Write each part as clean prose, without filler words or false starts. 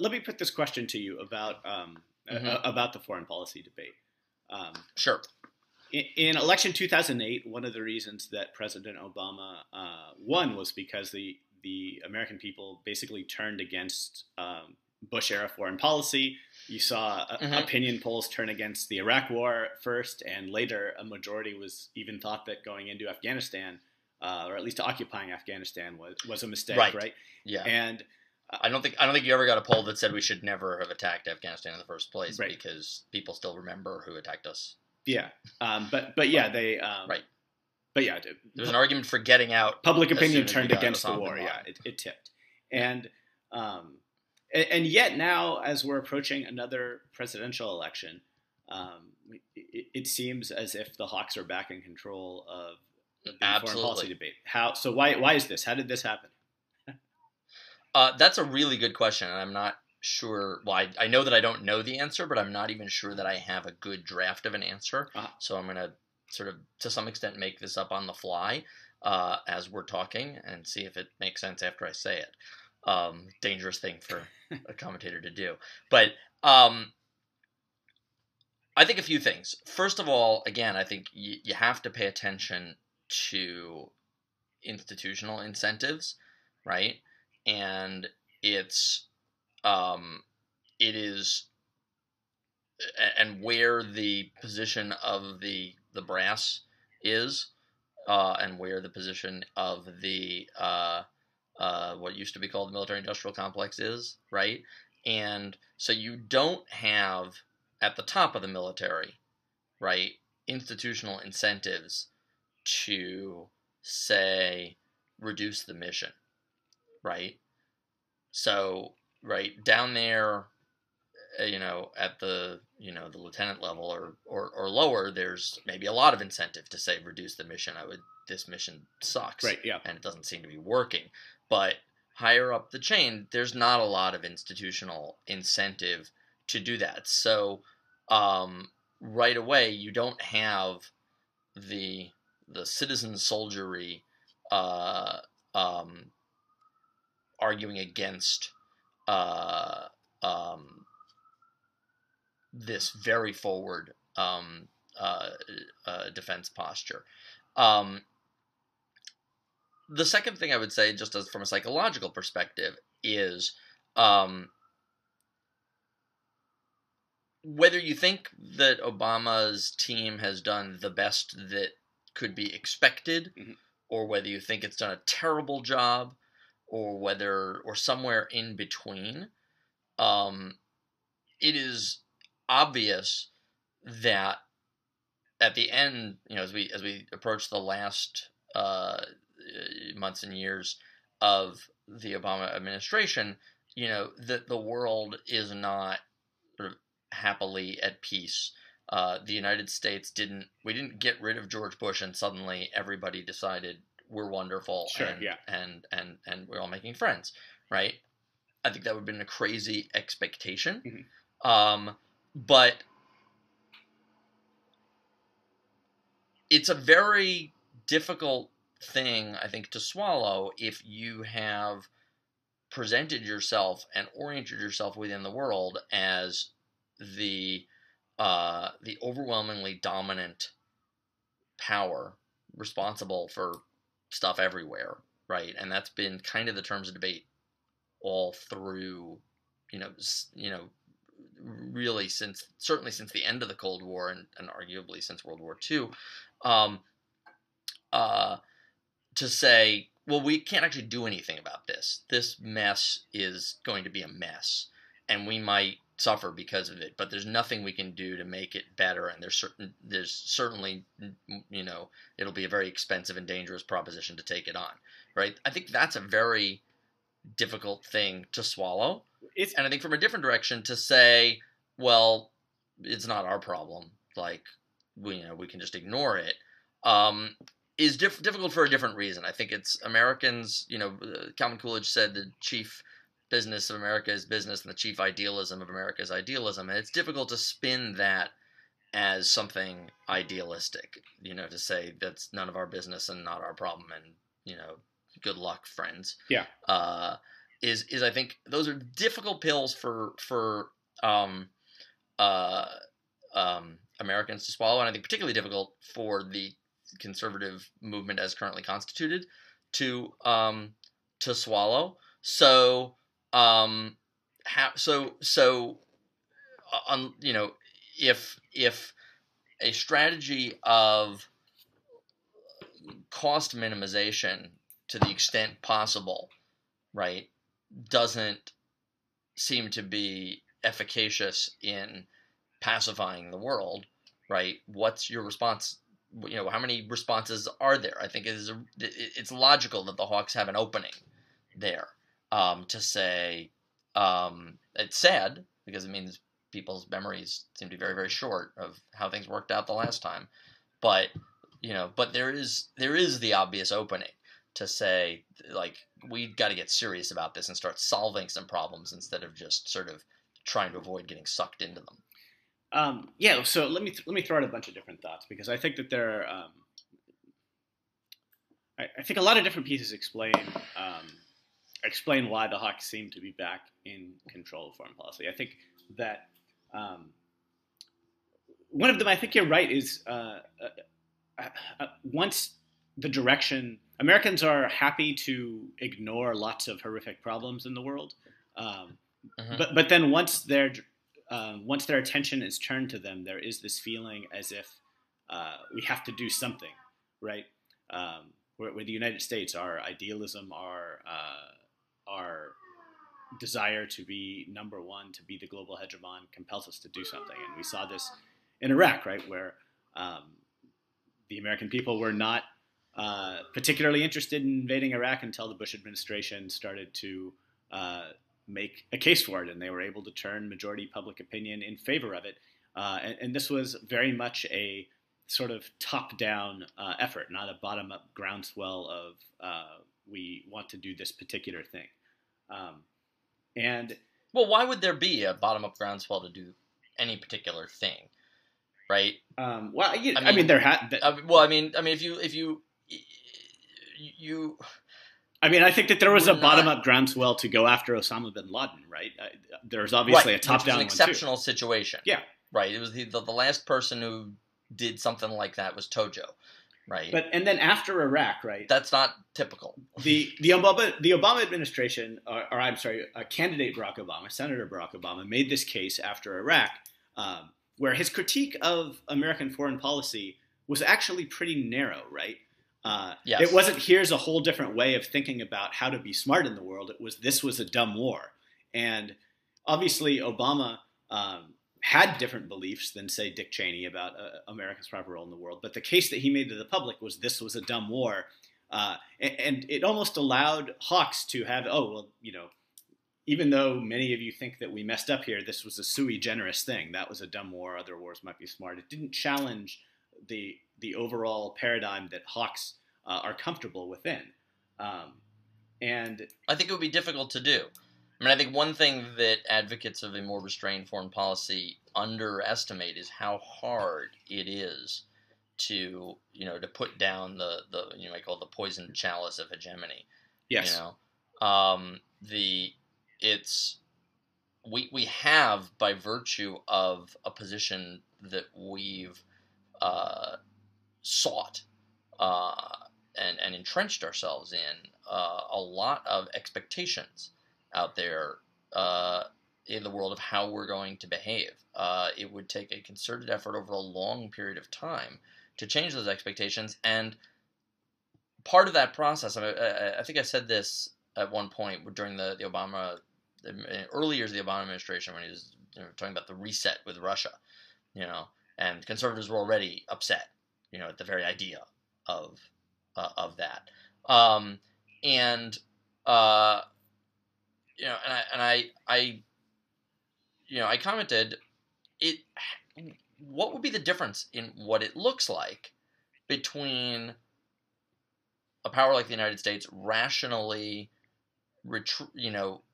let me put this question to you about the foreign policy debate. Sure. In election 2008, one of the reasons that President Obama won was because the American people basically turned against Bush-era foreign policy. You saw opinion polls turn against the Iraq War first, and later a majority was even thought that going into Afghanistan, or at least occupying Afghanistan, was a mistake, right? Yeah. And I don't think you ever got a poll that said we should never have attacked Afghanistan in the first place, right, because people still remember who attacked us. Yeah, but yeah, they right. But yeah, there was an argument for getting out. Public opinion turned against the war. Yeah, it tipped, and yet now, as we're approaching another presidential election, it seems as if the Hawks are back in control of the foreign policy debate. How? So why is this? How did this happen? That's a really good question, and I'm not sure. Well, I know that I don't know the answer, but I'm not even sure that I have a good draft of an answer. So I'm going to sort of, to some extent, make this up on the fly as we're talking and see if it makes sense after I say it. Dangerous thing for a commentator to do. But I think a few things. First of all, again, I think you have to pay attention to institutional incentives, right? And it is, and where the position of the brass is, and where the position of the what used to be called the military-industrial complex is, right? And so you don't have at the top of the military, right, institutional incentives to say reduce the mission, right? So, right, down there, at the, the lieutenant level or lower, there's maybe a lot of incentive to say reduce the mission. This mission sucks. Right, yeah. And it doesn't seem to be working. But higher up the chain, there's not a lot of institutional incentive to do that. So, right away, you don't have the citizen soldiery arguing against this very forward defense posture. The second thing I would say, just as from a psychological perspective, is whether you think that Obama's team has done the best that could be expected, or whether you think it's done a terrible job, or somewhere in between, it is obvious that at the end, as we approach the last months and years of the Obama administration, that the world is not sort of happily at peace. The United States didn't get rid of George Bush and suddenly everybody decided we're wonderful, sure, and we're all making friends, right? I think that would have been a crazy expectation. But it's a very difficult thing, I think, to swallow if you have presented yourself and oriented yourself within the world as the overwhelmingly dominant power responsible for stuff everywhere, right? And that's been kind of the terms of debate all through, really certainly since the end of the Cold War and arguably since World War II, to say, well, we can't actually do anything about this. This mess is going to be a mess, and we might suffer because of it, but there's nothing we can do to make it better, and there's certainly, it'll be a very expensive and dangerous proposition to take it on, right? I think that's a very difficult thing to swallow. And I think from a different direction to say, well, it's not our problem, like, we can just ignore it, is difficult for a different reason. I think it's Americans, Calvin Coolidge said the chief business of America is business and the chief idealism of America is idealism. And it's difficult to spin that as something idealistic, to say that's none of our business and not our problem and, good luck, friends. Yeah. is I think those are difficult pills for Americans to swallow, and I think particularly difficult for the conservative movement as currently constituted to swallow. So if a strategy of cost minimization to the extent possible, right, doesn't seem to be efficacious in pacifying the world, right? What's your response? How many responses are there? I think it's logical that the Hawks have an opening there to say it's sad because it means people's memories seem to be very, very short of how things worked out the last time, but there is the obvious opening to say, like, we got to get serious about this and start solving some problems instead of just sort of trying to avoid getting sucked into them. So let me throw out a bunch of different thoughts, because I think that there are, I think a lot of different pieces explain why the Hawks seem to be back in control of foreign policy. I think that one of them, I think you're right, is once the direction, Americans are happy to ignore lots of horrific problems in the world, but then once their attention is turned to them, there is this feeling as if we have to do something, right? Where the United States, our idealism, our desire to be number one, to be the global hegemon, compels us to do something. And we saw this in Iraq, right, where the American people were not particularly interested in invading Iraq until the Bush administration started to make a case for it, and they were able to turn majority public opinion in favor of it. And this was very much a sort of top-down effort, not a bottom-up groundswell of we want to do this particular thing. Well, why would there be a bottom-up groundswell to do any particular thing, right? There had. I think that there was a bottom-up groundswell to go after Osama bin Laden, right? There's obviously a top-down one, too. Which was an exceptional situation. Yeah. Right. It was the last person who did something like that was Tojo, right? And then after Iraq, right? That's not typical. The Obama administration, candidate Barack Obama, Senator Barack Obama, made this case after Iraq, where his critique of American foreign policy was actually pretty narrow, right? Yes. It wasn't, here's a whole different way of thinking about how to be smart in the world. It was, this was a dumb war. And obviously Obama had different beliefs than, say, Dick Cheney about America's proper role in the world. But the case that he made to the public was this was a dumb war. And it almost allowed Hawks to have, even though many of you think that we messed up here, this was a sui generis thing. That was a dumb war. Other wars might be smart. It didn't challenge the overall paradigm that Hawks are comfortable within. And I think it would be difficult to do. I think one thing that advocates of a more restrained foreign policy underestimate is how hard it is to put down the you might call it the poisoned chalice of hegemony. Yes. We have, by virtue of a position that we've sought and entrenched ourselves in, a lot of expectations out there in the world of how we're going to behave. It would take a concerted effort over a long period of time to change those expectations, and part of that process, I think I said this at one point during the early years of the Obama administration, when he was talking about the reset with Russia, and conservatives were already upset, at the very idea of that, I commented, what would be the difference in what it looks like between a power like the United States rationally,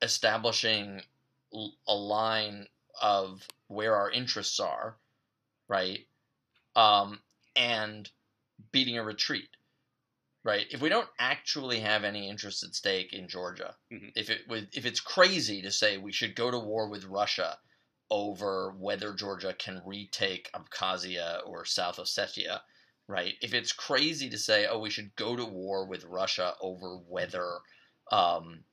establishing a line of where our interests are, right, and beating a retreat, right? If we don't actually have any interest at stake in Georgia, Mhm. if it's crazy to say we should go to war with Russia over whether Georgia can retake Abkhazia or South Ossetia, right? If it's crazy to say, oh, we should go to war with Russia over whether um,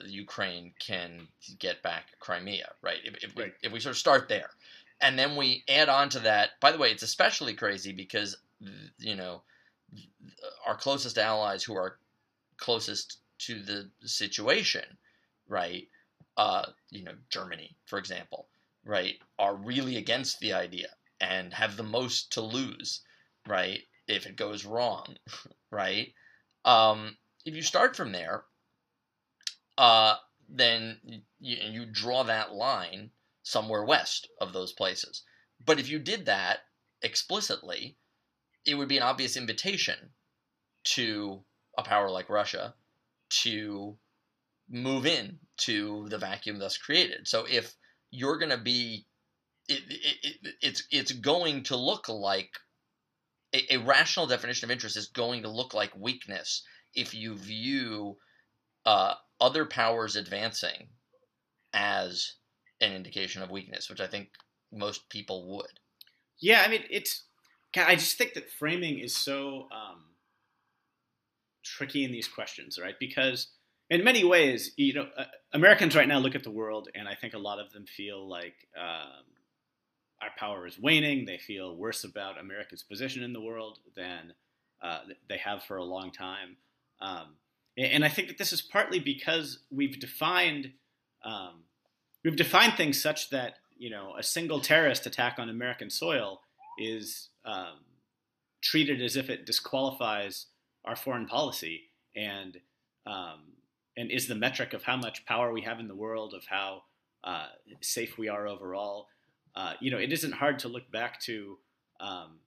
Ukraine can get back Crimea, right? Right. If we sort of start there, and then we add on to that. By the way, it's especially crazy because you know our closest allies who are closest to the situation, right? Germany, for example, right, are really against the idea and have the most to lose, right, if it goes wrong, right? If you start from there, uh, then you draw that line somewhere west of those places. But if you did that explicitly, it would be an obvious invitation to a power like Russia to move in to the vacuum thus created. So if you're going to be, it's going to look like a rational definition of interest is going to look like weakness if you view other powers advancing as an indication of weakness, which I think most people would. Yeah, I mean, I just think that framing is so tricky in these questions, right? Because in many ways, Americans right now look at the world, and I think a lot of them feel like our power is waning. They feel worse about America's position in the world than they have for a long time. And I think that this is partly because we've defined things such that a single terrorist attack on American soil is treated as if it disqualifies our foreign policy and um, and is the metric of how much power we have in the world, of how safe we are overall. It isn't hard to look back to um,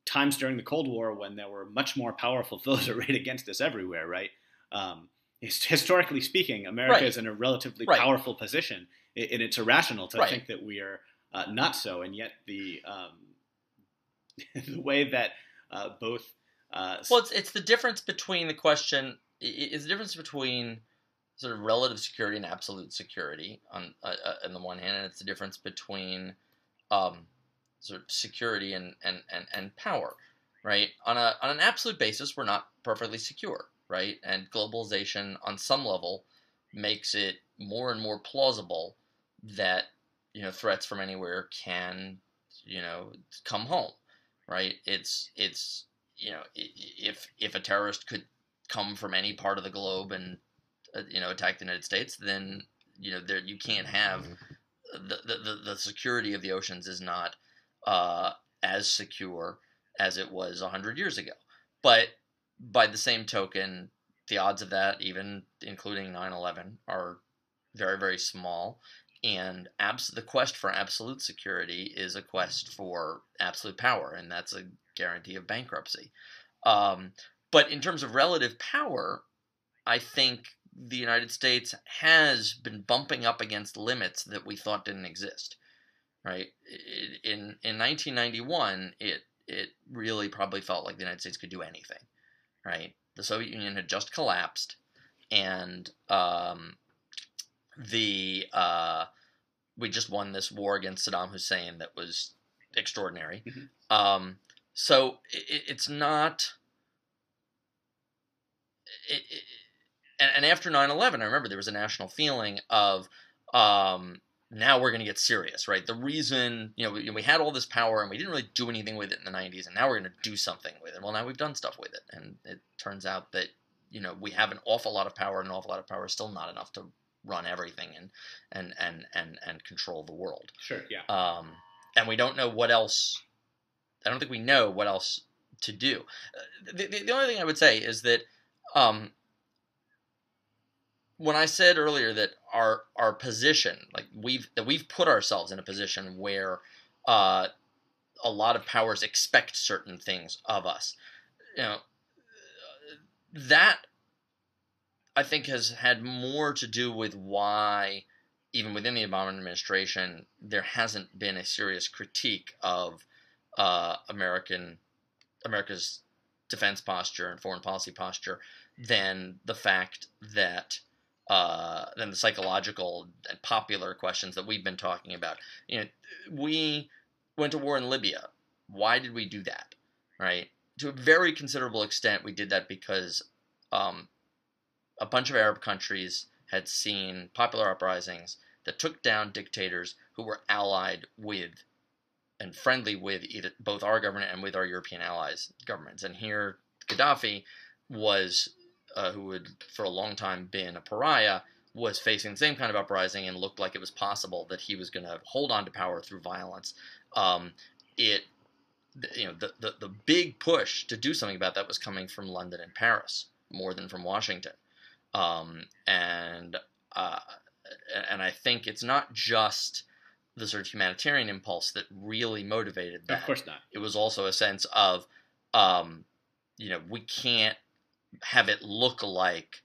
times during the Cold War when there were much more powerful foes arrayed against us everywhere, right? Historically speaking, America is in a relatively powerful position, and it's irrational to think that we are not so. And yet the way that both it's the difference between the question. It's the difference between sort of relative security and absolute security on the one hand, and it's the difference between sort of security and power, right? On an absolute basis, we're not perfectly secure, right? And globalization, on some level, makes it more and more plausible that threats from anywhere can come home, right? It's if a terrorist could come from any part of the globe and attack the United States, then there you can't have the security of the oceans is not as secure as it was 100 years ago. But by the same token, the odds of that, even including 9/11, are very, very small. And the quest for absolute security is a quest for absolute power, and that's a guarantee of bankruptcy. But in terms of relative power, I think the United States has been bumping up against limits that we thought didn't exist. Right? In 1991, it really probably felt like the United States could do anything. Right? The Soviet Union had just collapsed, and we just won this war against Saddam Hussein that was extraordinary. Mm-hmm. So it's not. And after 9/11, I remember there was a national feeling of now we're going to get serious, right? The reason, we had all this power and we didn't really do anything with it in the 90s, and now we're going to do something with it. Well, now we've done stuff with it, and it turns out that we have an awful lot of power, and an awful lot of power is still not enough to run everything and control the world. Sure, yeah. And we don't know what else. I don't think we know what else to do. The only thing I would say is that when I said earlier that our position, like we've put ourselves in a position where a lot of powers expect certain things of us, that I think has had more to do with why, even within the Obama administration, there hasn't been a serious critique of America's defense posture and foreign policy posture than the fact that than the psychological and popular questions that we've been talking about. We went to war in Libya. Why did we do that? Right? To a very considerable extent, we did that because a bunch of Arab countries had seen popular uprisings that took down dictators who were allied with and friendly with both our government and with our European allies' governments. And here, Gaddafi was, who had for a long time been a pariah, was facing the same kind of uprising and looked like it was possible that he was going to hold on to power through violence. The big push to do something about that was coming from London and Paris more than from Washington. And I think it's not just the sort of humanitarian impulse that really motivated that. Of course not. It was also a sense of, we can't have it look like,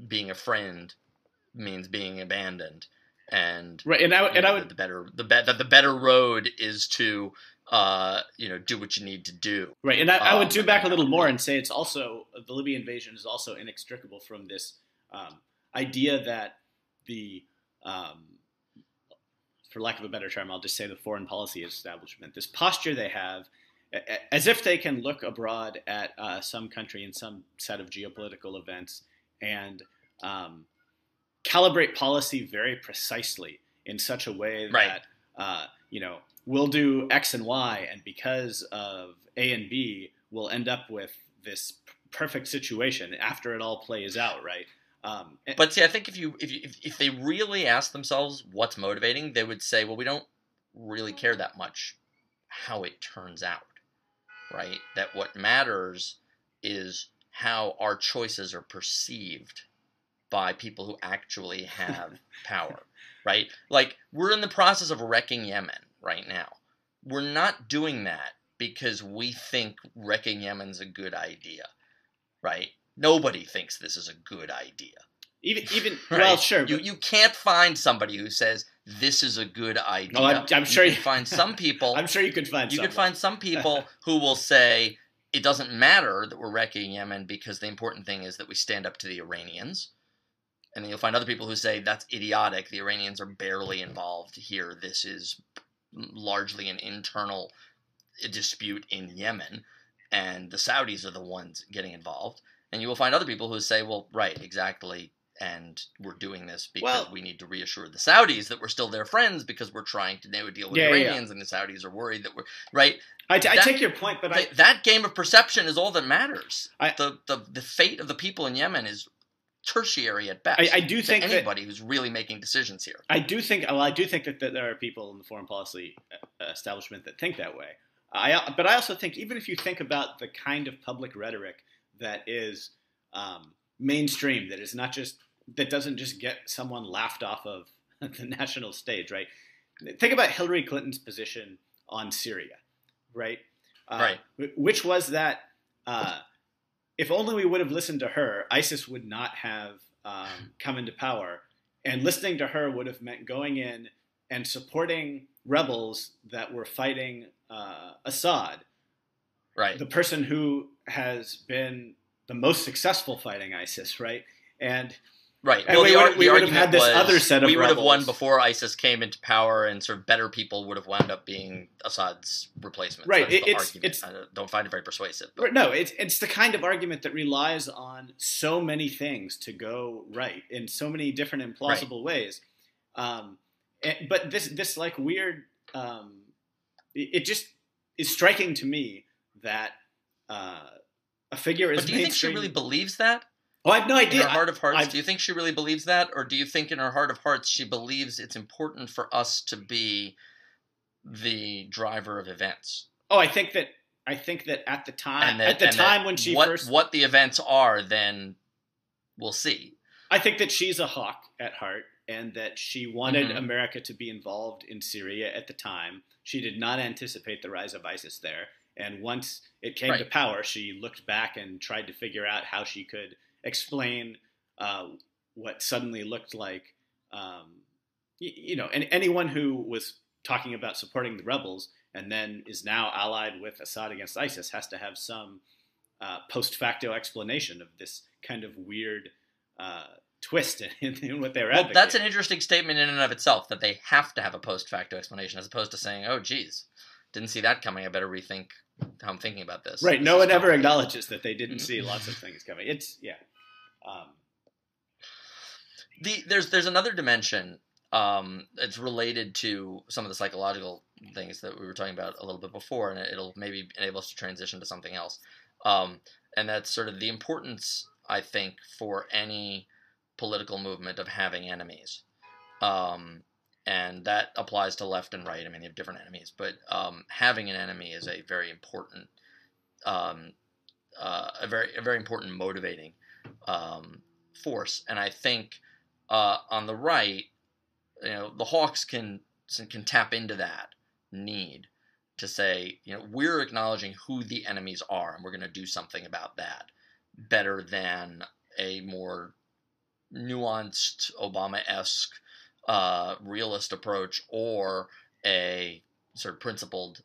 being a friend means being abandoned, and right. And I would the better road is to do what you need to do. Right. And I would do back a little more and say it's also the Libya invasion is also inextricable from this idea that the for lack of a better term, I'll just say the foreign policy establishment, this posture they have, as if they can look abroad at some country in some set of geopolitical events and calibrate policy very precisely in such a way that, we'll do X and Y, and because of A and B, we'll end up with this perfect situation after it all plays out, right? But see, I think if they really ask themselves what's motivating, they would say, well, we don't really care that much how it turns out, right? That what matters is how our choices are perceived by people who actually have power, right? Like, we're in the process of wrecking Yemen right now. We're not doing that because we think wrecking Yemen's a good idea, right? Nobody thinks this is a good idea. Even right? Well, sure. You can't find somebody who says this is a good idea. No, I'm sure you can find some people. I'm sure you could find. You could find some people who will say it doesn't matter that we're wrecking Yemen because the important thing is that we stand up to the Iranians. And then you'll find other people who say that's idiotic. The Iranians are barely involved here. This is largely an internal dispute in Yemen, and the Saudis are the ones getting involved. And you will find other people who say, well, right, exactly, and we're doing this because we need to reassure the Saudis that we're still their friends because we're trying to now deal with the Iranians, and the Saudis are worried that we're right. I take your point, but that game of perception is all that matters. The fate of the people in Yemen is tertiary at best. I do think anybody who's really making decisions here. I do think that there are people in the foreign policy establishment that think that way. But I also think even if you think about the kind of public rhetoric that is mainstream, that doesn't just get someone laughed off of the national stage, right? Think about Hillary Clinton's position on Syria, right? Right. Which was that if only we would have listened to her, ISIS would not have come into power. And listening to her would have meant going in and supporting rebels that were fighting Assad, right? The person who has been the most successful fighting ISIS, right? And right. And well, we would have had this other set of we would rebels. have won before ISIS came into power, and sort of better people would have wound up being Assad's replacement. Right. I don't find it very persuasive. But. No, it's the kind of argument that relies on so many things to go right in so many different implausible ways. But this like weird, it just is striking to me that a figure is. But do you think she really believes that? Oh, I have no idea. In her heart of hearts, do you think she really believes that? Or do you think in her heart of hearts she believes it's important for us to be the driver of events? Oh, I think that at the time, when she first... What the events are, then we'll see. I think that she's a hawk at heart, and that she wanted America to be involved in Syria at the time. She did not anticipate the rise of ISIS there. And once it came to power, she looked back and tried to figure out how she could explain what suddenly looked like, and anyone who was talking about supporting the rebels and then is now allied with Assad against ISIS, has to have some post facto explanation of this kind of weird twist in what they're advocating. That's an interesting statement in and of itself, that they have to have a post facto explanation, as opposed to saying, oh, geez, didn't see that coming. I better rethink how I'm thinking about this. Right. No one ever acknowledges that they didn't see lots of things coming. It's, yeah. There's another dimension. It's related to some of the psychological things that we were talking about a little bit before, and it'll maybe enable us to transition to something else. And that's sort of the importance, I think, for any political movement of having enemies. And that applies to left and right. I mean, they have different enemies, but having an enemy is a very important, a very important motivating force. And I think on the right, the Hawks can tap into that need to say, we're acknowledging who the enemies are, and we're going to do something about that better than a more nuanced Obama-esque realist approach or a sort of principled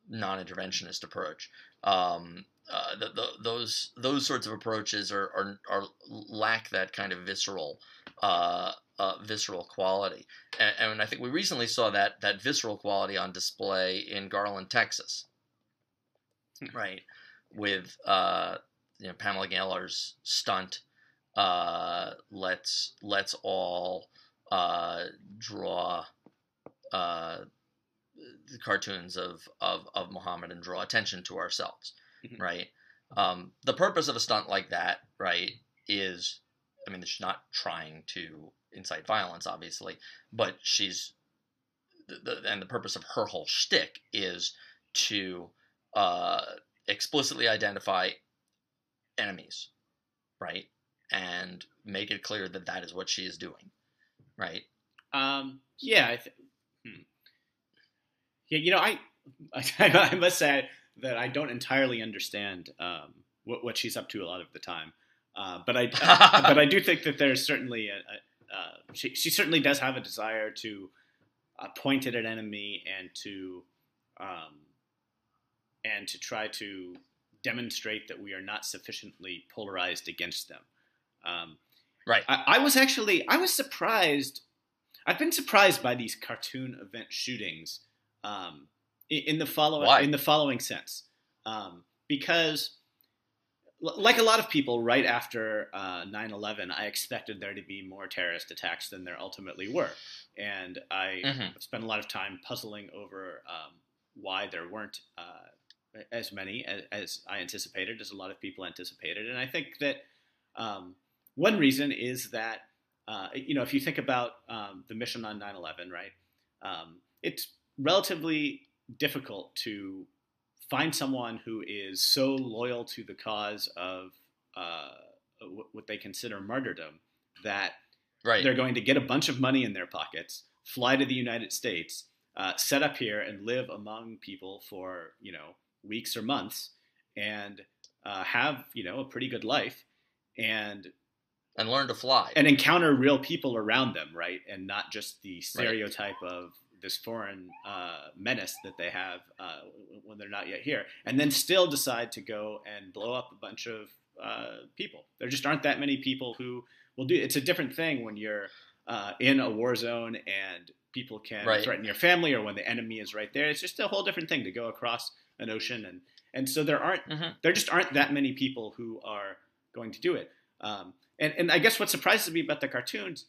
non-interventionist approach. Those sorts of approaches are lack that kind of visceral quality, and I think we recently saw that visceral quality on display in Garland, Texas, right, with Pamela Geller's stunt. Let's all draw the cartoons of Muhammad and draw attention to ourselves, right? The purpose of a stunt like that, right, is, she's not trying to incite violence, obviously, but she's and the purpose of her whole shtick is to explicitly identify enemies, right, and make it clear that that is what she is doing, right? Yeah. I must say that I don't entirely understand what she's up to a lot of the time, but I do think that there's certainly she certainly does have a desire to point at an enemy and to try to demonstrate that we are not sufficiently polarized against them. Right. I was surprised. I've been surprised by these cartoon event shootings in the following sense, because like a lot of people, right after 9/11, I expected there to be more terrorist attacks than there ultimately were, and I spent a lot of time puzzling over why there weren't as many as I anticipated, as a lot of people anticipated, and I think that one reason is that if you think about the mission on 9/11, right, it's relatively difficult to find someone who is so loyal to the cause of what they consider martyrdom that they're going to get a bunch of money in their pockets, fly to the United States, set up here and live among people for, weeks or months, and have, a pretty good life, and learn to fly and encounter real people around them, right? And not just the stereotype of this foreign menace that they have when they're not yet here, and then still decide to go and blow up a bunch of people. There just aren't that many people who will do it. It's a different thing when you're in a war zone and people can threaten your family, or when the enemy is right there. It's just a whole different thing to go across an ocean, and so there just aren't that many people who are going to do it. And I guess what surprises me about the cartoons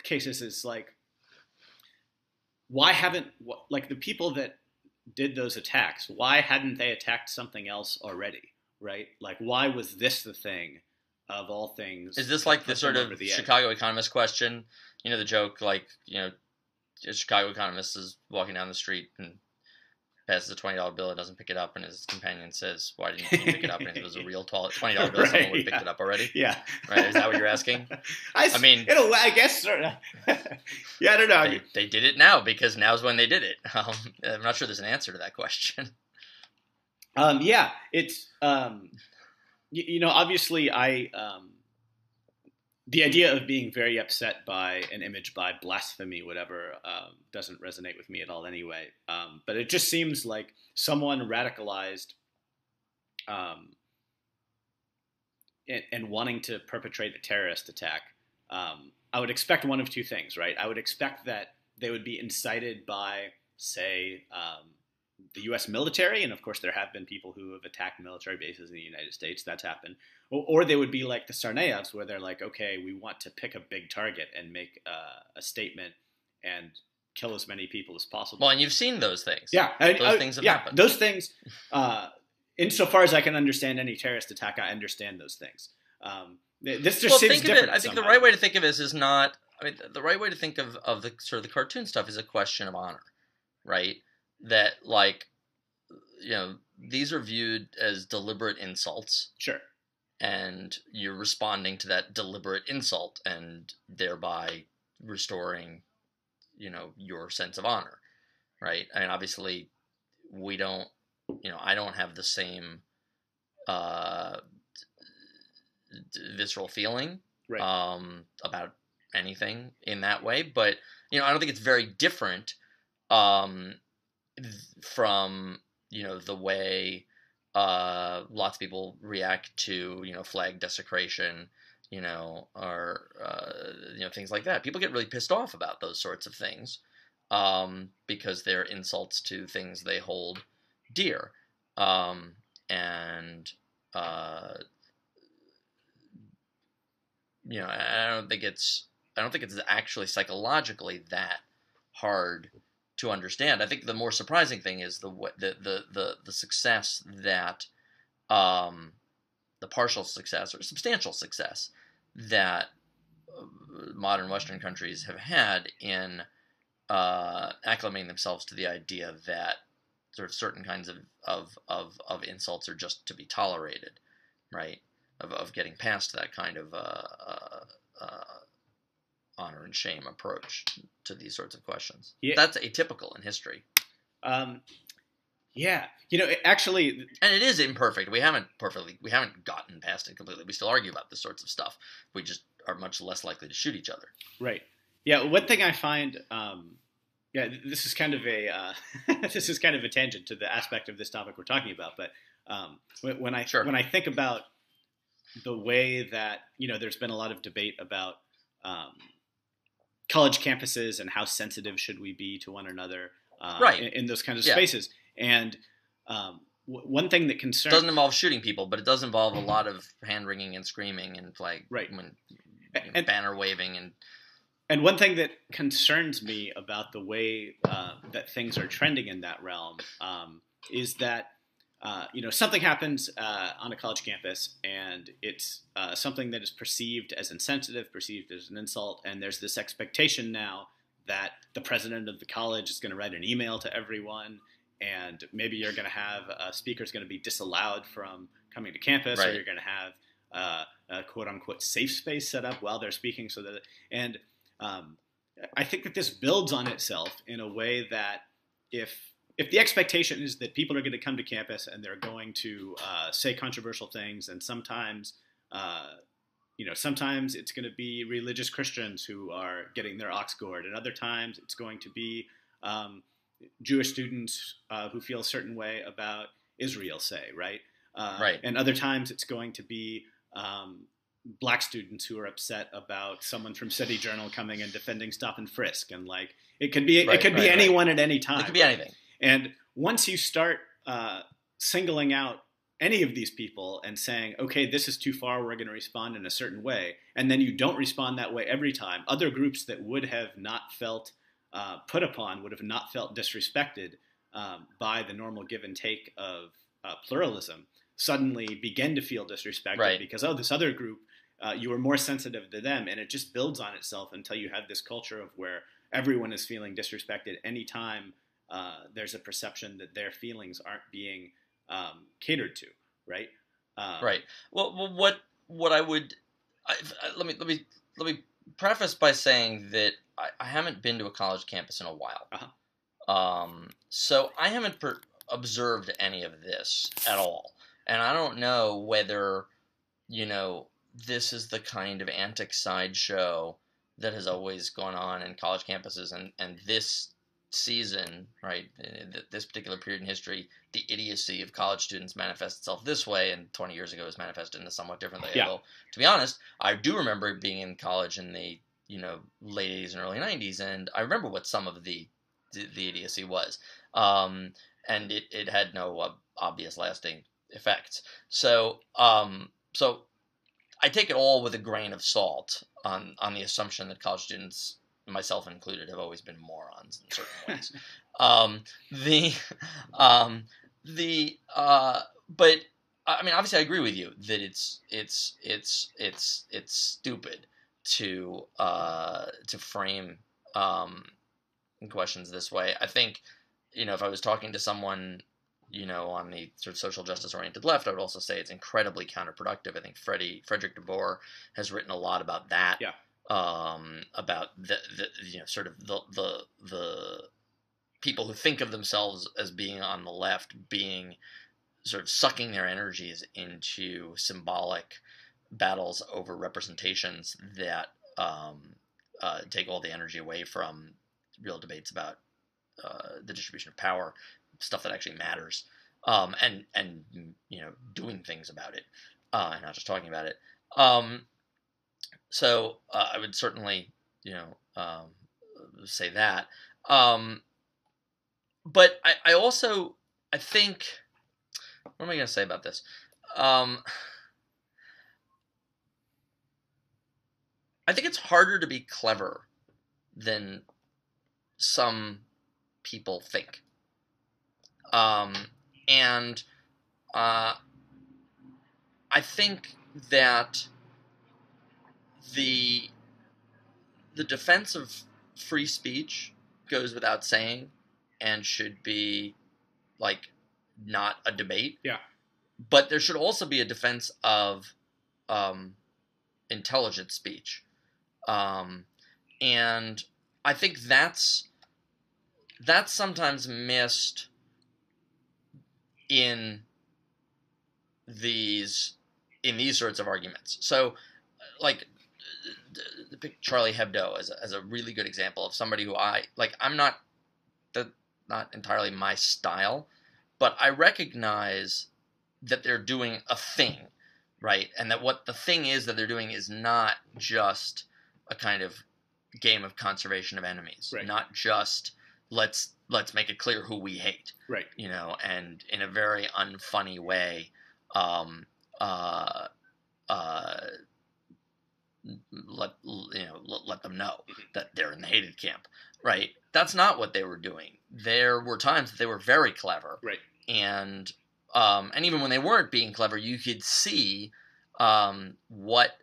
cases is why haven't the people that did those attacks, why hadn't they attacked something else already, right? Like, why was this the thing of all things? Is this like the sort of Chicago Economist question? The joke, a Chicago economist is walking down the street and passes a $20 bill and doesn't pick it up, and his companion says, "Why didn't you pick it up?" And if it was a real $20 bill, someone would have picked it up already. Yeah. Right? Is that what you're asking? I guess sort of. Yeah, I don't know. They did it now because now's when they did it. I'm not sure there's an answer to that question. Yeah, it's obviously the idea of being very upset by an image by blasphemy, whatever, doesn't resonate with me at all anyway. But it just seems like someone radicalized and wanting to perpetrate a terrorist attack. I would expect one of two things, right? I would expect that they would be incited by, say, the U.S. military, and of course there have been people who have attacked military bases in the United States. That's happened. Or they would be like the Tsarnaevs, where they're like, okay, we want to pick a big target and make a statement and kill as many people as possible. Well, and you've seen those things. Yeah. Those things have happened. Those things, insofar as I can understand any terrorist attack, I understand those things. This just seems different. I think the right way to think of it is not. I mean, the right way to think of the sort of the cartoon stuff is a question of honor, right? That, like, you know, these are viewed as deliberate insults. Sure. And you're responding to that deliberate insult and thereby restoring, you know, your sense of honor, right? I mean, obviously, we don't, you know, I don't have the same visceral feeling about anything in that way, but, you know, I don't think it's very different from, you know, the way lots of people react to, you know, flag desecration, you know, or, you know, things like that. People get really pissed off about those sorts of things because they're insults to things they hold dear. You know, I don't think it's actually psychologically that hard to understand. I think the more surprising thing is the success that the partial success or substantial success that modern Western countries have had in acclimating themselves to the idea that sort of certain kinds of insults are just to be tolerated, right? Of getting past that kind of honor and shame approach to these sorts of questions. Yeah. That's atypical in history. Yeah. You know, actually... And it is imperfect. We haven't gotten past it completely. We still argue about this sorts of stuff. We just are much less likely to shoot each other. Right. Yeah, one thing I find... this is kind of a this is kind of a tangent to the aspect of this topic we're talking about, but when I think about the way that, you know, there's been a lot of debate about college campuses and how sensitive should we be to one another in those kinds of spaces. And one thing that concerns... It doesn't involve shooting people, but it does involve a lot of hand-wringing and screaming and banner waving. And one thing that concerns me about the way that things are trending in that realm is that you know, something happens on a college campus, and it's something that is perceived as insensitive, perceived as an insult, and there's this expectation now that the president of the college is going to write an email to everyone, and maybe you're going to have a speaker's going to be disallowed from coming to campus, or you're going to have a quote-unquote safe space set up while they're speaking. I think that this builds on itself in a way that if the expectation is that people are going to come to campus and they're going to say controversial things, and sometimes, sometimes it's going to be religious Christians who are getting their ox gored, and other times it's going to be Jewish students who feel a certain way about Israel, say, right? And other times it's going to be black students who are upset about someone from City Journal coming and defending stop and frisk, and like it could be anyone at any time. It could be anything. And once you start singling out any of these people and saying, okay, this is too far, we're going to respond in a certain way, and then you don't respond that way every time, other groups that would have not felt put upon, would have not felt disrespected by the normal give and take of pluralism, suddenly begin to feel disrespected because, this other group, you were more sensitive to them, and it just builds on itself until you have this culture of where everyone is feeling disrespected anytime there's a perception that their feelings aren't being catered to, right? Right. Well, what I would let me preface by saying that I haven't been to a college campus in a while, so I haven't observed any of this at all, and I don't know whether this is the kind of antic sideshow that has always gone on in college campuses, and this season, right, this particular period in history, the idiocy of college students manifests itself this way, and 20 years ago it was manifested in a somewhat different way. Although, to be honest, I do remember being in college in the late 80s and early 90s, and I remember what some of the idiocy was, and it had no obvious lasting effects. So I take it all with a grain of salt on the assumption that college students, myself included, have always been morons in certain ways. But I mean, obviously, I agree with you that it's stupid to frame questions this way. I think, if I was talking to someone, on the sort of social justice oriented left, I would also say it's incredibly counterproductive. I think Frederick de Boer has written a lot about that. Yeah. About the sort of the people who think of themselves as being on the left being sort of sucking their energies into symbolic battles over representations that take all the energy away from real debates about the distribution of power, stuff that actually matters, and doing things about it, and not just talking about it. So I would certainly, say that. But I also, I think, what am I going to say about this? I think it's harder to be clever than some people think. And I think that the defense of free speech goes without saying and should be not a debate. Yeah. But there should also be a defense of intelligent speech. And I think that's sometimes missed in these sorts of arguments. So, pick Charlie Hebdo as a really good example of somebody who I'm not entirely my style, but I recognize that they're doing a thing, right? And that what the thing is that they're doing is not just a kind of game of conservation of enemies, right. Not just let's make it clear who we hate, right? And in a very unfunny way, let them know that they're in the hated camp, right? That's not what they were doing. There were times that they were very clever, right? And even when they weren't being clever, you could see that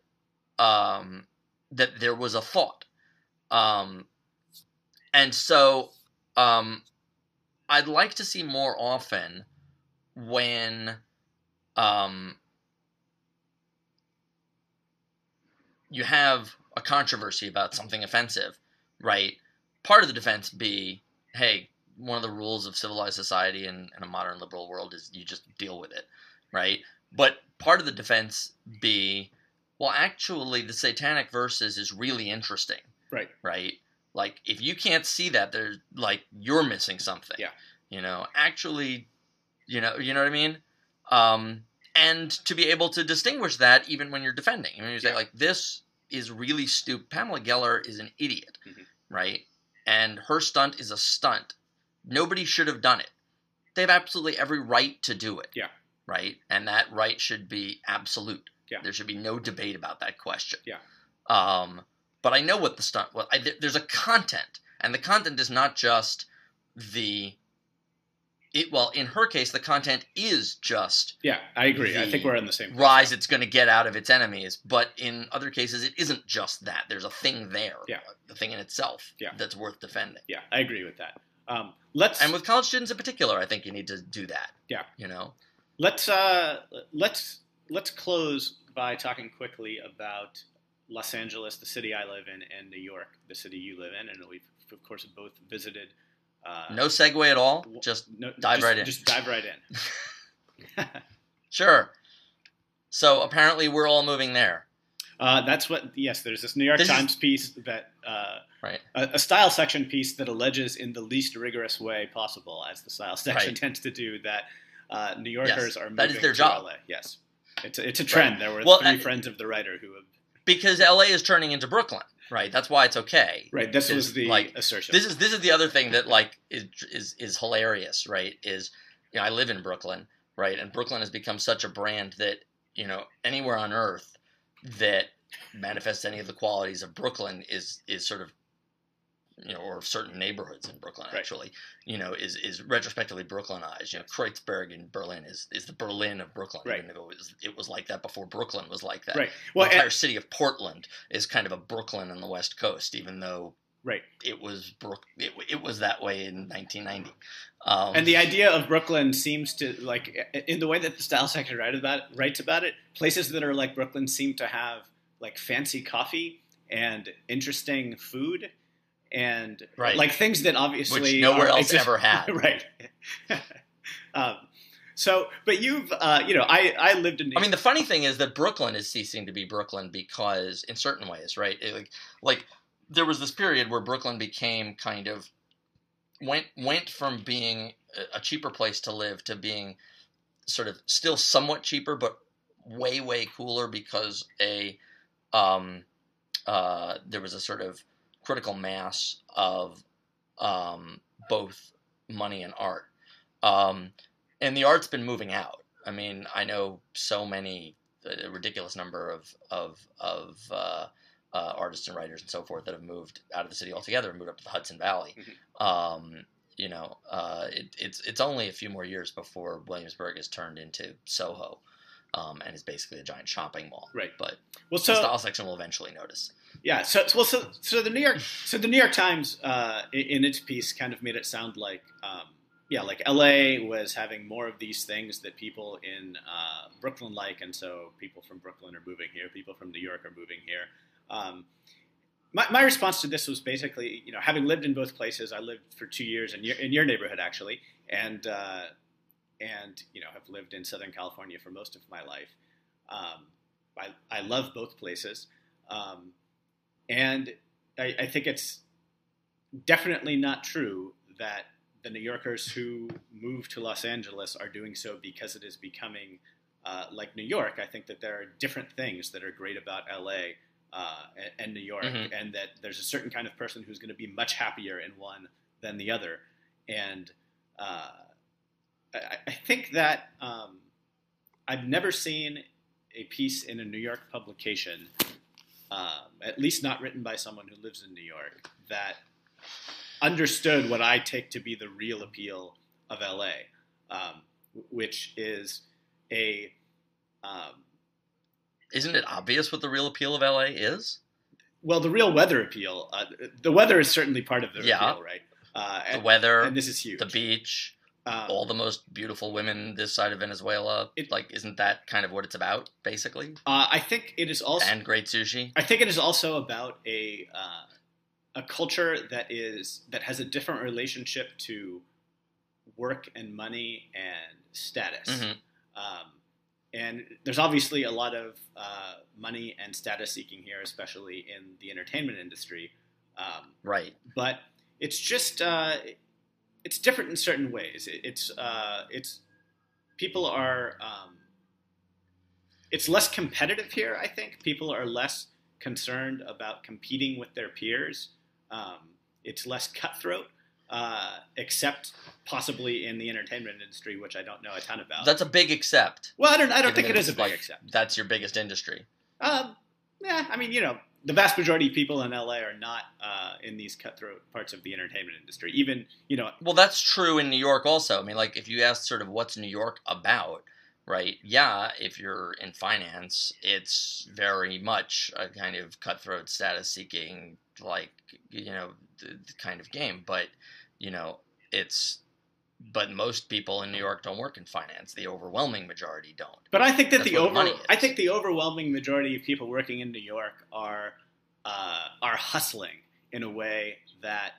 there was a thought, and so I'd like to see more often when you have a controversy about something offensive, right? Part of the defense be, hey, one of the rules of civilized society in a modern liberal world is you just deal with it, right? But part of the defense be, well, actually, the satanic verses is really interesting, right? Right? Like, if you can't see that, there's you're missing something. Yeah. Actually, you know what I mean? And to be able to distinguish that even when you're defending. You say, this is really stupid. Pamela Geller is an idiot, right? And her stunt is a stunt. Nobody should have done it. They have absolutely every right to do it. Yeah. Right? And that right should be absolute. Yeah. There should be no debate about that question. Yeah. But I know what the stunt was. There's a content. And the content is not just in her case, the content is just... Yeah, I agree. I think we're on the same page. Rise it's going to get out of its enemies. But in other cases, it isn't just that. There's a thing there. Yeah. The thing in itself that's worth defending. Yeah, I agree with that. And with college students in particular, I think you need to do that. Yeah. Let's close by talking quickly about Los Angeles, the city I live in, and New York, the city you live in. And we've, of course, both visited... no segue at all. Dive right in. Just dive right in. Sure. So apparently we're all moving there. That's what. Yes, there's this New York Times piece that right. a style section piece that alleges in the least rigorous way possible, as the style section tends to do, that New Yorkers are moving that is their to job. LA. Yes, it's a trend. There were three friends of the writer who have, because LA is turning into Brooklyn. Right, that's why it's okay. Right, this was the assertion. This is the other thing that is hilarious. Right, is I live in Brooklyn. Right, and Brooklyn has become such a brand that anywhere on earth that manifests any of the qualities of Brooklyn is sort of or certain neighborhoods in Brooklyn actually is retrospectively Brooklynized. Kreuzberg in Berlin is the Berlin of Brooklyn. Right. Even though it was like that before Brooklyn was like that. Right. Well, the entire city of Portland is kind of a Brooklyn on the West Coast, even though it was it was that way in 1990. And the idea of Brooklyn seems to, in the way that the style section writes about it, places that are like Brooklyn seem to have like fancy coffee and interesting food. And like things that obviously which nowhere else ever had. Right. But you've, I lived in. I mean, the funny thing is that Brooklyn is ceasing to be Brooklyn because, in certain ways, right? Like there was this period where Brooklyn became kind of went from being a cheaper place to live to being sort of still somewhat cheaper, but way cooler because there was a sort of critical mass of both money and art. And the art's been moving out. I mean, I know so many, a ridiculous number of artists and writers and so forth that have moved out of the city altogether and moved up to the Hudson Valley. Mm-hmm. It's only a few more years before Williamsburg is turned into Soho. And is basically a giant shopping mall. Right. But the style section will eventually notice. Yeah. So the New York Times in its piece kind of made it sound like like LA was having more of these things that people in Brooklyn like, and so people from Brooklyn are moving here. People from New York are moving here. My response to this was basically, having lived in both places, I lived for 2 years in your neighborhood actually, and have lived in Southern California for most of my life. I love both places, and I think it's definitely not true that the New Yorkers who move to Los Angeles are doing so because it is becoming like New York. I think that there are different things that are great about LA and New York, mm-hmm. and that there's a certain kind of person who's going to be much happier in one than the other, and I think that I've never seen a piece in a New York publication, at least not written by someone who lives in New York, that understood what I take to be the real appeal of LA, which is a... Isn't it obvious what the real appeal of LA is? Well, the real weather appeal, the weather is certainly part of the appeal, right? The weather, and this is huge. The beach... all the most beautiful women this side of Venezuela. Isn't that kind of what it's about, basically? I think it is also... And great sushi? I think it is also about a culture that has a different relationship to work and money and status. Mm-hmm. And there's obviously a lot of money and status seeking here, especially in the entertainment industry. Right. But it's just... it's different in certain ways. It's people are it's less competitive here. I think people are less concerned about competing with their peers. It's less cutthroat, except possibly in the entertainment industry, which I don't know a ton about. That's a big except. Well, I don't think it is a big except. That's your biggest industry. Yeah, I mean, the vast majority of people in LA are not in these cutthroat parts of the entertainment industry. Even, Well, that's true in New York also. I mean, like, if you ask sort of what's New York about, right? Yeah, if you're in finance, it's very much a kind of cutthroat status-seeking, like, the kind of game. But, but most people in New York don't work in finance. The overwhelming majority don't. But I think that I think the overwhelming majority of people working in New York are hustling in a way that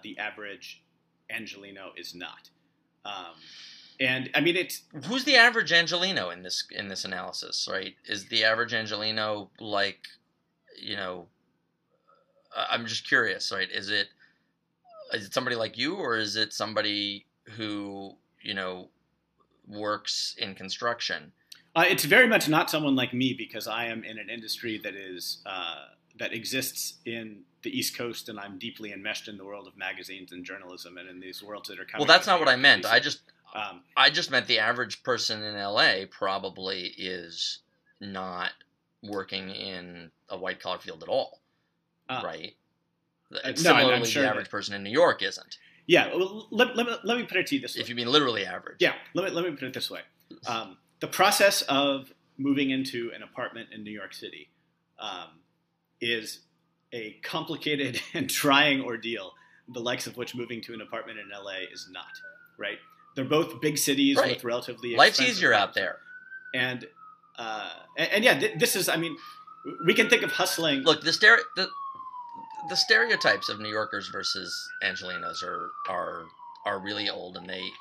the average Angelino is not. And I mean, it's who's the average Angelino in this analysis, right? Is the average Angelino like, you know, I'm just curious, right? Is it somebody like you, or is it somebody who, you know, works in construction? It's very much not someone like me, because I am in an industry that is that exists in the East Coast, and I'm deeply enmeshed in the world of magazines and journalism, and in these worlds that are coming. Well, that's not what I meant. I just meant the average person in LA probably is not working in a white collar field at all, right? Similarly, I'm sure the average person in New York isn't. Yeah, well, let me put it to you this way. If you mean literally average. Yeah, let me put it this way. The process of moving into an apartment in New York City is a complicated and trying ordeal, the likes of which moving to an apartment in LA is not, right? They're both big cities with relatively life's easier out there. And yeah, this is, I mean, we can think of hustling. Look, the stereotypes of New Yorkers versus Angelinos are really old, and they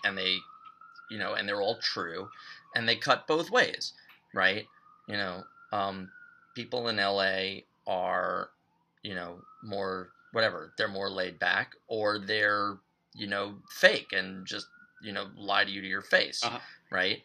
you know, and they're all true, and they cut both ways, right? You know, people in LA are, you know, more whatever, they're more laid back, or they're, you know, fake and just, you know, lie to you to your face, right?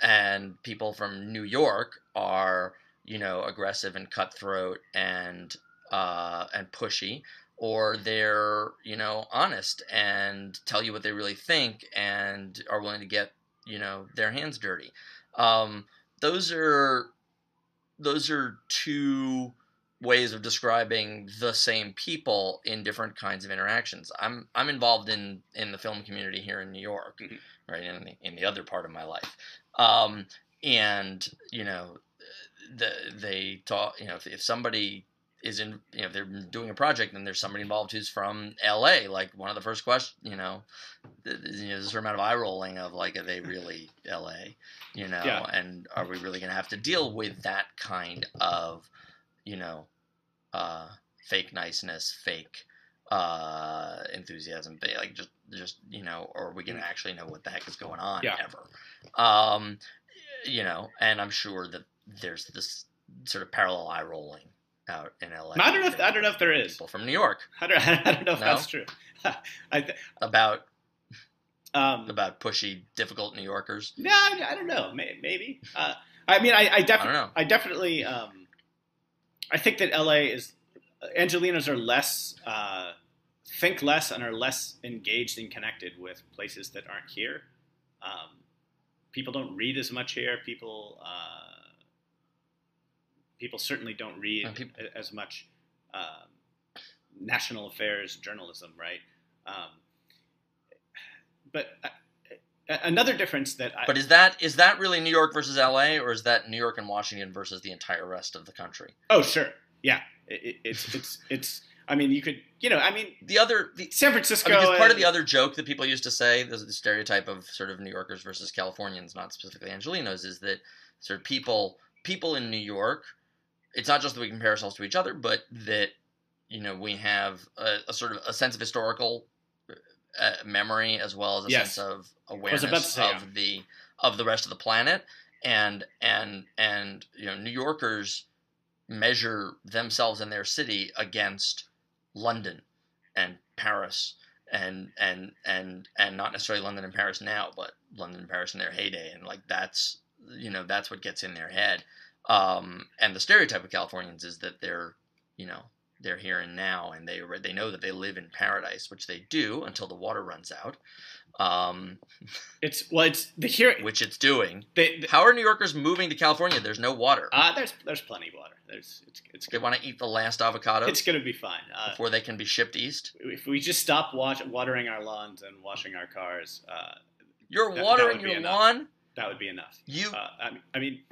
And people from New York are, you know, aggressive and cutthroat and pushy, or they're, you know, honest and tell you what they really think and are willing to get, you know, their hands dirty. Those are two ways of describing the same people in different kinds of interactions. I'm involved in the film community here in New York, right, in the other part of my life, and you know, they talk. You know, if somebody is in, you know, if they're doing a project and there's somebody involved who's from LA, like one of the first questions, you know, there's a certain amount of eye rolling of like, are they really LA, you know, and are we really going to have to deal with that kind of, you know, fake niceness, fake enthusiasm, like just you know, or are we going to actually know what the heck is going on ever? You know, and I'm sure that there's this sort of parallel eye rolling out in LA. I don't know if there is. People from New York. I don't know if that's true. About pushy, difficult New Yorkers. No, I don't know. Maybe. I mean, I definitely. I don't know. I definitely. I think that LA is. Angelinos are less. Think less and are less engaged and connected with places that aren't here. People don't read as much here. People certainly don't read as much national affairs journalism, right? But another difference But is that really New York versus LA, or is that New York and Washington versus the entire rest of the country? Oh, sure, yeah. It's. I mean, you could, you know, I mean, the San Francisco. I mean, part of the other joke that people used to say, the stereotype of sort of New Yorkers versus Californians, not specifically Angelinos, is that sort of people in New York. It's not just that we compare ourselves to each other, but that, you know, we have a sort of a sense of historical memory, as well as a sense of awareness of the rest of the planet, and you know, New Yorkers measure themselves and their city against London and Paris and not necessarily London and Paris now, but London and Paris in their heyday, and like that's, you know, that's what gets in their head. And the stereotype of Californians is that they're, you know, they're here and now, and they know that they live in paradise, which they do until the water runs out. It's the here, which it's doing. How are New Yorkers moving to California? There's no water. There's plenty of water. It's they want to eat the last avocados. It's going to be fine before they can be shipped east. If we just stop watering our lawns and washing our cars, you're watering your lawn. That would be enough. I mean,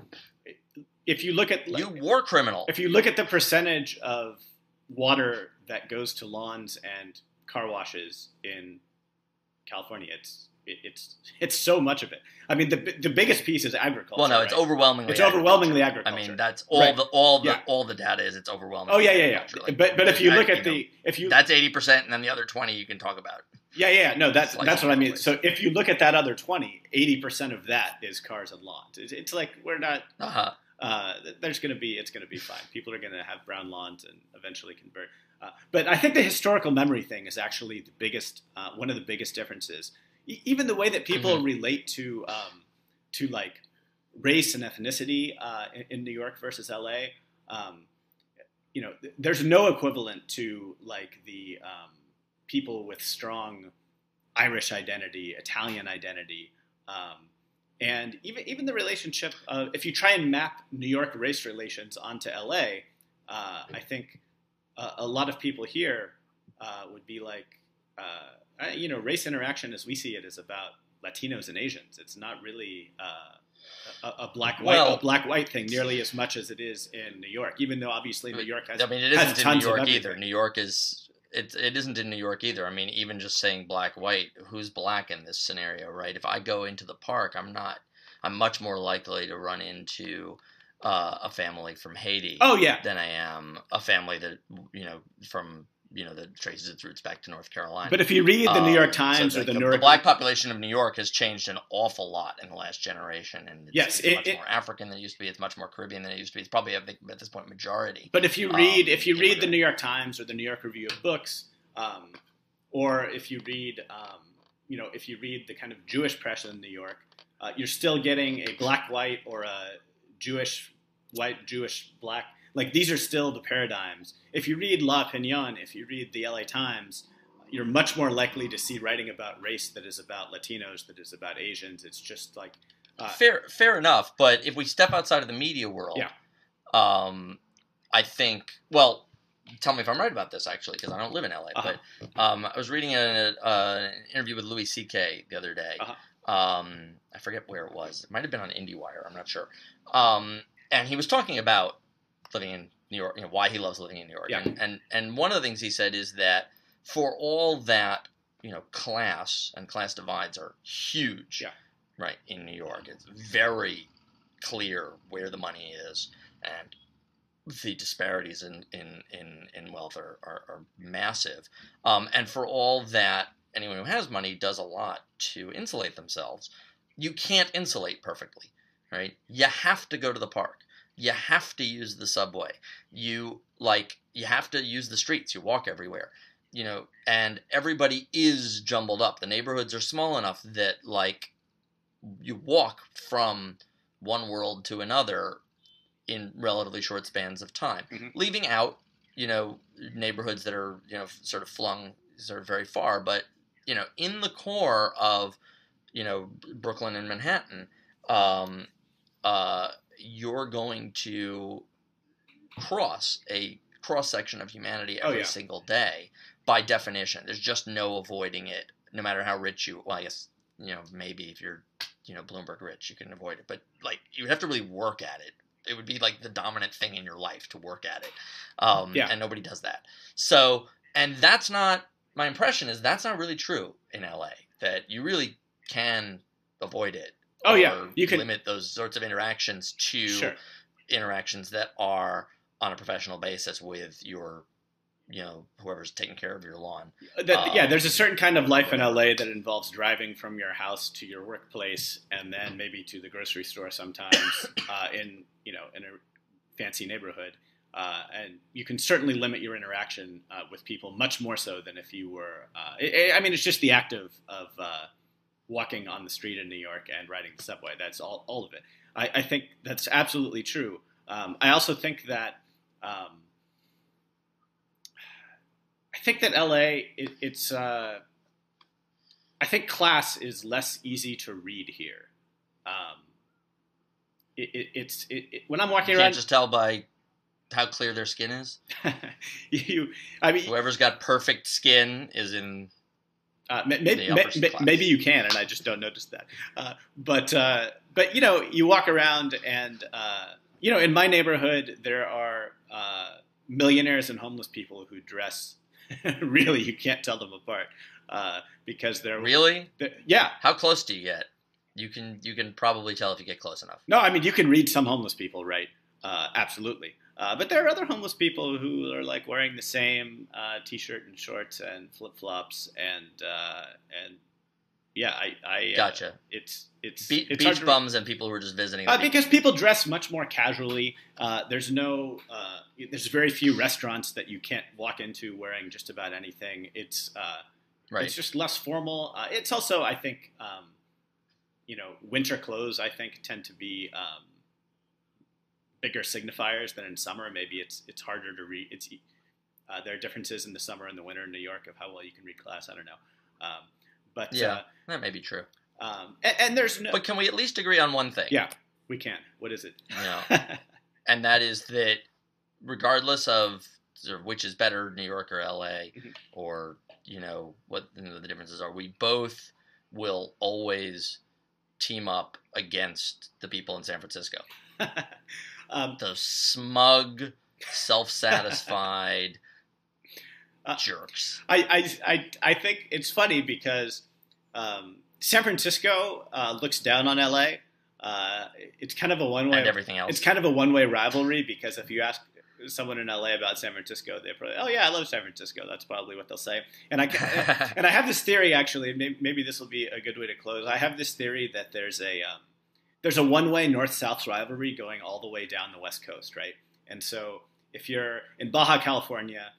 if you look at you war criminal. If you look at the percentage of water that goes to lawns and car washes in California, it's so much of it. I mean, the biggest piece is agriculture. Well, no, it's overwhelmingly. It's overwhelmingly agriculture. I mean, that's all the data is. It's overwhelming. Oh yeah. But if you look at that's 80%, and then the other 20 you can talk about. Yeah. No, that's Slice what I mean. place. So if you look at that other 20, 80% of that is cars and lawns. It's like we're not. It's going to be fine. People are going to have brown lawns and eventually convert. But I think the historical memory thing is actually the biggest, one of the biggest differences. Even the way that people relate to like race and ethnicity in New York versus LA. There's no equivalent to like the people with strong Irish identity, Italian identity. And even the relationship, if you try and map New York race relations onto LA, I think a lot of people here would be like, race interaction as we see it is about Latinos and Asians. It's not really a black-white thing nearly as much as it is in New York, even though obviously New York has. I mean, it isn't in New York either. New York is. It isn't in New York either. I mean, even just saying black-white, who's black in this scenario, right? If I go into the park, I'm much more likely to run into a family from Haiti than I am a family that, from, that traces its roots back to North Carolina. But if you read the New York Times or the New York... The black population of New York has changed an awful lot in the last generation. And it's much more African than it used to be. It's much more Caribbean than it used to be. It's probably, I think, at this point, majority. But if you read the New York Times or the New York Review of Books, or if you read, if you read the kind of Jewish press in New York, you're still getting a black-white or a Jewish-white, Jewish-black. Like, these are still the paradigms. If you read La Opinion, if you read the LA Times, you're much more likely to see writing about race that is about Latinos, that is about Asians. It's just like... Fair enough, but if we step outside of the media world, I think... Well, tell me if I'm right about this, actually, because I don't live in LA, but I was reading an interview with Louis C.K. the other day. I forget where it was. It might have been on IndieWire. I'm not sure. And he was talking about living in New York, why he loves living in New York. Yeah. And one of the things he said is that for all that, class and class divides are huge, right, in New York. It's very clear where the money is, and the disparities in wealth are massive. And for all that anyone who has money does a lot to insulate themselves, you can't insulate perfectly, right? You have to go to the park. You have to use the subway. You have to use the streets. You walk everywhere, and everybody is jumbled up. The neighborhoods are small enough that, you walk from one world to another in relatively short spans of time, leaving out, neighborhoods that are, sort of flung sort of very far. But, in the core of, Brooklyn and Manhattan, you're going to cross a cross-section of humanity every single day by definition. There's just no avoiding it, no matter how rich you... Well, I guess, maybe if you're, Bloomberg rich, you can avoid it. But, you have to really work at it. It would be, the dominant thing in your life to work at it. And nobody does that. So, and that's not... My impression is that's not really true in LA, that you really can avoid it. You can limit those sorts of interactions to interactions that are on a professional basis with your, whoever's taking care of your lawn. There's a certain kind of life in LA that involves driving from your house to your workplace and then maybe to the grocery store sometimes in a fancy neighborhood. And you can certainly limit your interaction with people much more so than if you were. It's just the act of walking on the street in New York and riding the subway. That's all of it. I think that's absolutely true. I also think that LA, I think class is less easy to read here. When I'm walking you around, can't just tell by how clear their skin is. Whoever's got perfect skin is in. Maybe you can, and I just don't notice that. But you walk around, and in my neighborhood there are millionaires and homeless people who dress really you can't tell them apart because they're really. Yeah. How close do you get? You can probably tell if you get close enough. No, you can read some homeless people, right? Absolutely. But there are other homeless people who are like wearing the same t-shirt and shorts and flip-flops and yeah, Gotcha. it's beach bums and people who are just visiting. Because people dress much more casually. There's very few restaurants that you can't walk into wearing just about anything. It's right. It's just less formal. It's also, I think, winter clothes, I think, tend to be bigger signifiers than in summer. Maybe it's harder to read. There are differences in the summer and the winter in New York of how well you can read class. I don't know. But yeah, that may be true. And there's no. But can we at least agree on one thing? Yeah, we can. What is it? No. And that is that regardless of sort of which is better, New York or L.A., mm-hmm. or what the differences are, we both will always team up against the people in San Francisco. Those smug, self-satisfied jerks. I think it's funny because San Francisco looks down on LA. It's kind of a one-way. And everything else. It's kind of a one-way rivalry because if you ask someone in LA about San Francisco, they probably, oh yeah, I love San Francisco. That's probably what they'll say. And I have this theory actually. Maybe this will be a good way to close. I have this theory that there's a one-way north-south rivalry going all the way down the West Coast, right? And so if you're in Baja California,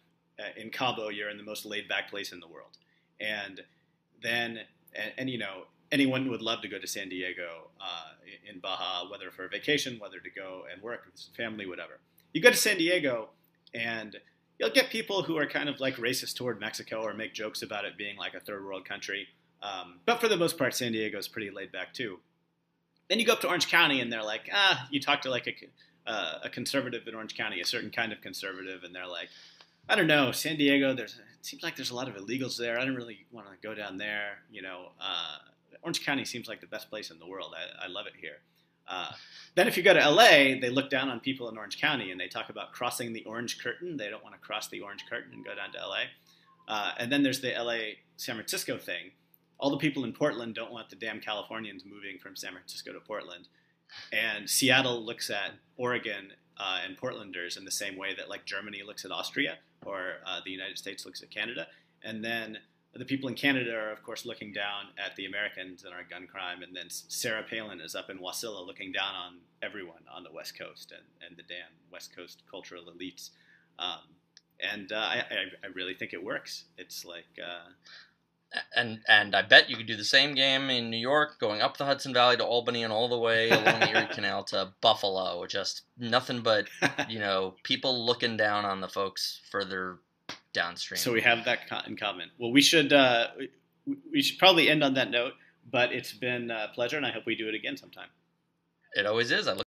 in Cabo, you're in the most laid-back place in the world. And then, anyone would love to go to San Diego in Baja, whether for a vacation, whether to go and work with family, whatever. You go to San Diego, and you'll get people who are kind of like racist toward Mexico or make jokes about it being like a third world country. But for the most part, San Diego is pretty laid back too. Then you go up to Orange County, and they're like, you talk to like a conservative in Orange County, a certain kind of conservative, and they're like, I don't know, San Diego, it seems like there's a lot of illegals there. I don't really want to go down there. Orange County seems like the best place in the world. I love it here. Then if you go to LA, they look down on people in Orange County and they talk about crossing the orange curtain. They don't want to cross the orange curtain and go down to LA. And then there's the LA San Francisco thing. All the people in Portland don't want the damn Californians moving from San Francisco to Portland. And Seattle looks at Oregon and Portlanders in the same way that like Germany looks at Austria or the United States looks at Canada. And then the people in Canada are, of course, looking down at the Americans and our gun crime. And then Sarah Palin is up in Wasilla looking down on everyone on the West Coast and the damn West Coast cultural elites. I really think it works. It's like... And I bet you could do the same game in New York, going up the Hudson Valley to Albany and all the way along the Erie Canal to Buffalo. Just nothing but, people looking down on the folks further downstream. So we have that in common. Well, we should probably end on that note, but it's been a pleasure, and I hope we do it again sometime. It always is. I look